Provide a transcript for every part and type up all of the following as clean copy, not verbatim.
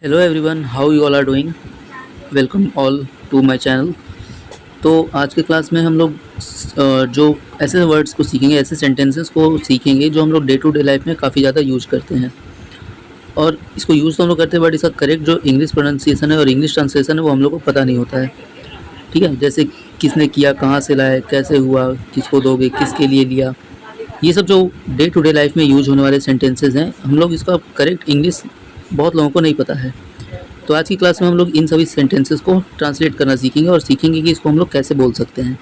Hello everyone, how you all are doing. Welcome all to my channel. तो आज के class में हम लोग जो ऐसे वर्ड्स को सीखेंगे, ऐसे सेंटेंसेस को सीखेंगे जो हम लोग डे टू डे लाइफ में काफ़ी ज़्यादा यूज करते हैं। और इसको यूज़ तो हम लोग करते हैं, बट इसका करेक्ट जो इंग्लिश प्रोनाउंसिएशन है और इंग्लिश ट्रांसलेशन है वो हम लोग को पता नहीं होता है। ठीक है, जैसे किसने किया, कहाँ से लाए, कैसे हुआ, किसको दोगे, किसके लिए लिया, ये सब जो डे टू डे लाइफ में यूज होने वाले सेंटेंसेस हैं, हम लोग इसका करेक्ट इंग्लिश बहुत लोगों को नहीं पता है। तो आज की क्लास में हम लोग इन सभी सेंटेंसेस को ट्रांसलेट करना सीखेंगे और सीखेंगे कि इसको हम लोग कैसे बोल सकते हैं।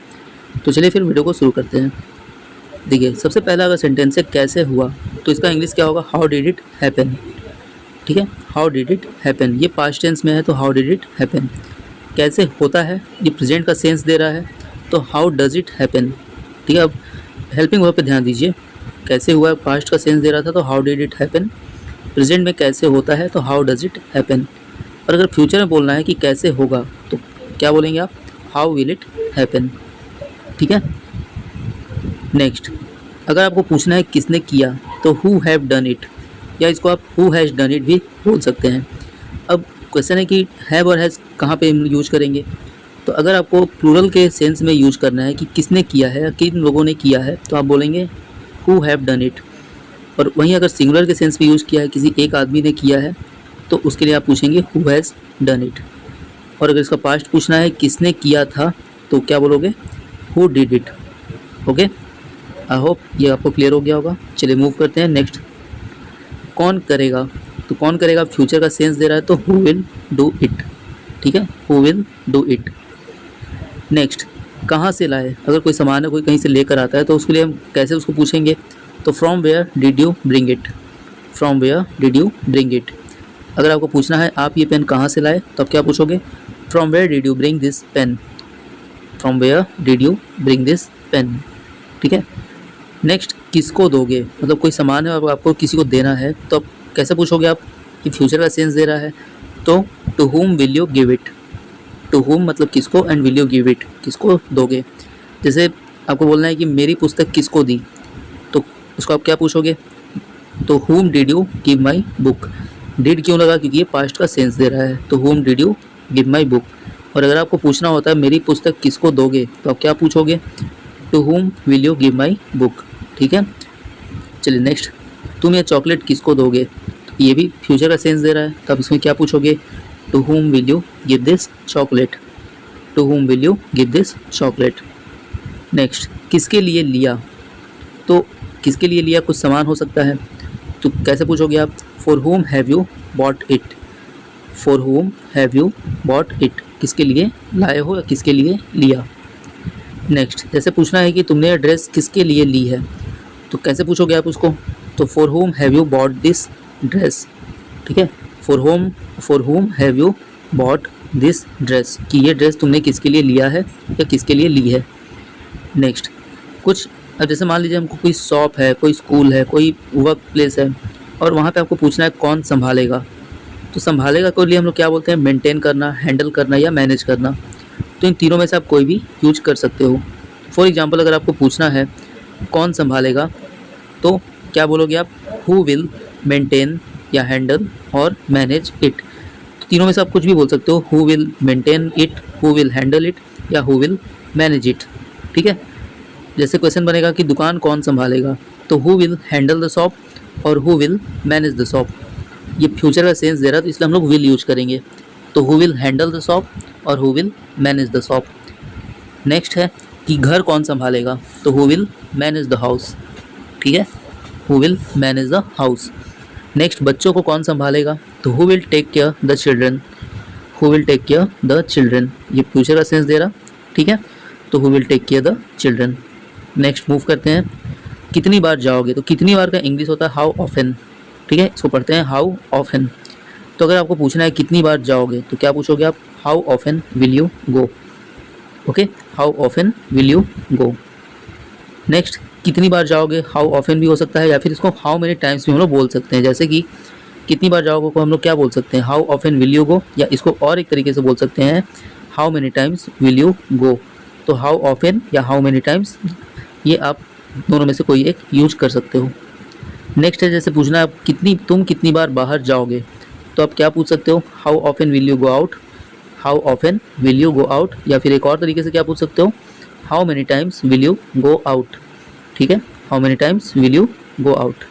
तो चलिए फिर वीडियो को शुरू करते हैं। देखिए, सबसे पहला अगर सेंटेंस है कैसे हुआ, तो इसका इंग्लिश क्या होगा, हाउ डिड इट हैपन। ठीक है, हाउ डिड इट हैपन, ये पास्ट टेंस में है तो हाउ डिड इट हैपन। कैसे होता है, ये प्रेजेंट का सेंस दे रहा है तो हाउ डज इट हैपन। ठीक है, अब हेल्पिंग वर्ब पे ध्यान दीजिए। कैसे हुआ पास्ट का सेंस दे रहा था तो how did it happen, present में कैसे होता है तो हाउ डज इट हैपन। और अगर फ्यूचर में बोलना है कि कैसे होगा तो क्या बोलेंगे आप, हाउ विल इट हैपन। ठीक है, नेक्स्ट, अगर आपको पूछना है किसने किया तो हु हैव डन इट, या इसको आप हु हैज़ डन इट भी बोल सकते हैं। अब क्वेश्चन है कि हैव और हैज़ कहाँ पे यूज करेंगे। तो अगर आपको प्लूरल के सेंस में यूज करना है कि किसने किया है या किन लोगों ने किया है तो आप बोलेंगे हु हैव डन इट। और वहीं अगर सिंगुलर के सेंस में यूज़ किया है, किसी एक आदमी ने किया है, तो उसके लिए आप पूछेंगे हु हैज़ डन इट। और अगर इसका पास्ट पूछना है किसने किया था तो क्या बोलोगे, who did it. Okay, I hope ये आपको क्लियर हो गया होगा। चलिए मूव करते हैं नेक्स्ट। कौन करेगा, तो कौन करेगा फ्यूचर का सेंस दे रहा है तो हु विल डू इट। ठीक है, who will do it. Next, कहाँ से लाए, अगर कोई सामान है कोई कहीं से लेकर आता है तो उसके लिए हम कैसे उसको पूछेंगे, तो from where did you bring it. From where did you bring it. अगर आपको पूछना है आप ये पेन कहाँ से लाए तो आप क्या पूछोगे, from where did you bring this pen. From where did you bring this pen. ठीक है, नेक्स्ट, किसको दोगे, मतलब कोई सामान है और आपको किसी को देना है तो आप कैसे पूछोगे, आप कि फ्यूचर का सेंस दे रहा है तो to whom will you give it. To whom मतलब किसको, and will you give it, किसको दोगे। जैसे आपको बोलना है कि मेरी पुस्तक किसको दी, तो उसको आप क्या पूछोगे, तो हुम did you give my book. Did क्यों लगा, क्योंकि ये पास्ट का सेंस दे रहा है, तो हुम did you give my book. और अगर आपको पूछना होता है मेरी पुस्तक किसको दोगे तो आप क्या पूछोगे, to whom will you give my book. ठीक है, चलिए नेक्स्ट, तुम ये चॉकलेट किसको दोगे, तो ये भी फ्यूचर का सेंस दे रहा है तो आप इसमें क्या पूछोगे, to whom will you give this chocolate. To whom will you give this chocolate. Next, किसके लिए लिया, तो किसके लिए लिया कुछ सामान हो सकता है तो कैसे पूछोगे आप, for home have you bought it. For home have you bought it, किसके लिए लाए हो या किसके लिए लिया। नेक्स्ट, जैसे पूछना है कि तुमने ड्रेस किसके लिए ली है तो कैसे पूछोगे आप उसको, तो for home have you bought this dress. ठीक है, for home have you bought this dress, कि ये ड्रेस तुमने किसके लिए लिया है या किसके लिए ली है। नेक्स्ट, कुछ, अब जैसे मान लीजिए हमको कोई शॉप है, कोई स्कूल है, कोई वर्क प्लेस है और वहाँ पे आपको पूछना है कौन संभालेगा, तो संभालेगा के लिए हम लोग क्या बोलते हैं, मेंटेन करना, हैंडल करना या मैनेज करना। तो इन तीनों में से आप कोई भी यूज कर सकते हो। फॉर एग्जांपल, अगर आपको पूछना है कौन संभालेगा तो क्या बोलोगे आप, हु विल मेंटेन या हैंडल और मैनेज इट। तो तीनों में से आप कुछ भी बोल सकते हो, who will maintain it, who will handle it या हु विल मैनेज इट। ठीक है, जैसे क्वेश्चन बनेगा कि दुकान कौन संभालेगा तो who will handle the shop और who will manage the shop. ये फ्यूचर का सेंस दे रहा है तो इसलिए हम लोग विल यूज करेंगे, तो who will handle the shop और who will manage the shop. Next है कि घर कौन संभालेगा तो who will manage the house. ठीक है, who will manage the house. Next, बच्चों को कौन संभालेगा तो who will take care the children. Who will take care the children, ये फ्यूचर का सेंस दे रहा। ठीक है, तो who will take care the children. Next move करते हैं, कितनी बार जाओगे, तो कितनी बार का इंग्लिश होता है हाउ ऑफन। ठीक है, इसको पढ़ते हैं हाउ ऑफन। तो अगर आपको पूछना है कितनी बार जाओगे तो क्या पूछोगे आप, how often will you go. Okay, how often will you go. Next, कितनी बार जाओगे, हाउ ऑफन भी हो सकता है या फिर इसको हाउ मेनी टाइम्स भी हम लोग बोल सकते हैं। जैसे कि कितनी बार जाओगे को हम लोग क्या बोल सकते हैं, how often will you go, या इसको और एक तरीके से बोल सकते हैं, how many times will you go. तो हाउ ऑफन या हाउ मेनी टाइम्स, ये आप दोनों में से कोई एक यूज कर सकते हो। नेक्स्ट है, जैसे पूछना है तुम कितनी बार बाहर जाओगे तो आप क्या पूछ सकते हो, how often will you go out, how often will you go out, या फिर एक और तरीके से क्या पूछ सकते हो, how many times will you go out. ठीक है, how many times will you go out.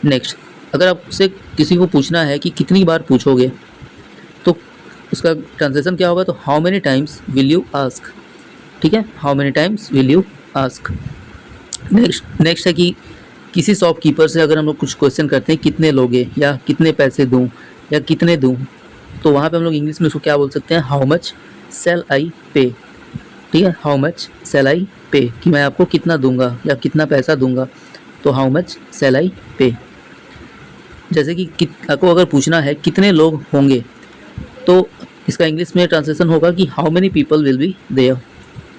Next, अगर आपसे किसी को पूछना है कि कितनी बार पूछोगे, तो उसका ट्रांसलेशन क्या होगा, तो how many times will you ask. ठीक है, how many times will you ask. Next है कि किसी शॉपकीपर से अगर हम लोग कुछ क्वेश्चन करते हैं कितने लोगे, या कितने पैसे दूं, या कितने दूं, तो वहाँ पे हम लोग इंग्लिश में उसको क्या बोल सकते हैं, हाउ मच सेल आई पे। ठीक है, हाउ मच सेल आई पे, कि मैं आपको कितना दूंगा या कितना पैसा दूंगा, तो हाउ मच सेल आई पे। जैसे कि आपको अगर पूछना है कितने लोग होंगे, तो इसका इंग्लिश में ट्रांसलेशन होगा कि how many people will be there.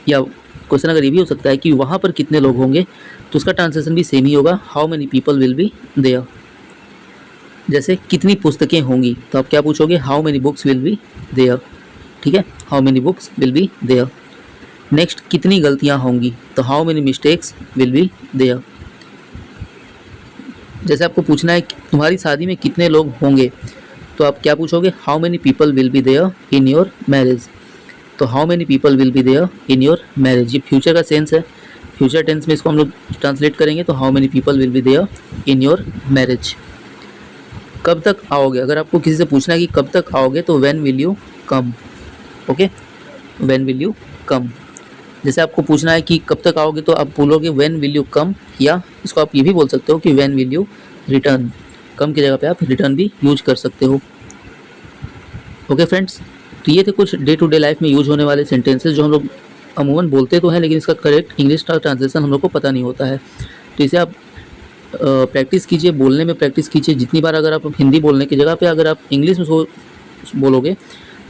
या क्वेश्चन अगर ये भी हो सकता है कि वहाँ पर कितने लोग होंगे, तो उसका ट्रांसलेशन भी सेम ही होगा, how many people will be there. जैसे कितनी पुस्तकें होंगी, तो आप क्या पूछोगे, how many books will be there. ठीक है, how many books will be there. Next, कितनी गलतियाँ होंगी, तो how many mistakes will be there. जैसे आपको पूछना है कि तुम्हारी शादी में कितने लोग होंगे, तो आप क्या पूछोगे, how many people will be there in your marriage. तो how many people will be there in your marriage, ये फ्यूचर का सेंस है, फ्यूचर टेंस में इसको हम लोग ट्रांसलेट करेंगे, तो how many people will be there in your marriage. कब तक आओगे, अगर आपको किसी से पूछना है कि कब तक आओगे, तो when will you come. Okay, when will you come. जैसे आपको पूछना है कि कब तक आओगे, तो आप बोलोगे व्हेन विल यू कम, या इसको आप ये भी बोल सकते हो कि व्हेन विल यू रिटर्न। कम की जगह पे आप रिटर्न भी यूज कर सकते हो। ओके फ्रेंड्स, तो ये थे कुछ डे टू डे लाइफ में यूज होने वाले सेंटेंसेस जो हम लोग अमूमन बोलते तो हैं, लेकिन इसका करेक्ट इंग्लिश का ट्रांसलेशन हम लोग को पता नहीं होता है। तो इसे आप प्रैक्टिस कीजिए, बोलने में प्रैक्टिस कीजिए। जितनी बार अगर आप हिंदी बोलने की जगह पे अगर आप इंग्लिश में बोलोगे,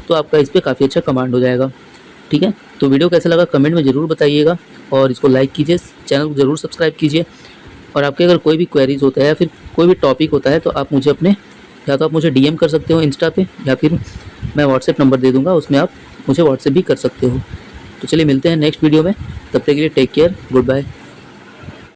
तो आपका इस पर काफ़ी अच्छा कमांड हो जाएगा। ठीक है, तो वीडियो कैसा लगा कमेंट में ज़रूर बताइएगा, और इसको लाइक कीजिए, चैनल को ज़रूर सब्सक्राइब कीजिए। और आपके अगर कोई भी क्वेरीज होता है या फिर कोई भी टॉपिक होता है, तो आप मुझे या तो आप मुझे DM कर सकते हो इंस्टा पे, या फिर मैं व्हाट्सएप नंबर दे दूँगा, उसमें आप मुझे व्हाट्सएप भी कर सकते हो। तो चलिए मिलते हैं नेक्स्ट वीडियो में, तब तक के लिए टेक केयर, गुड बाय।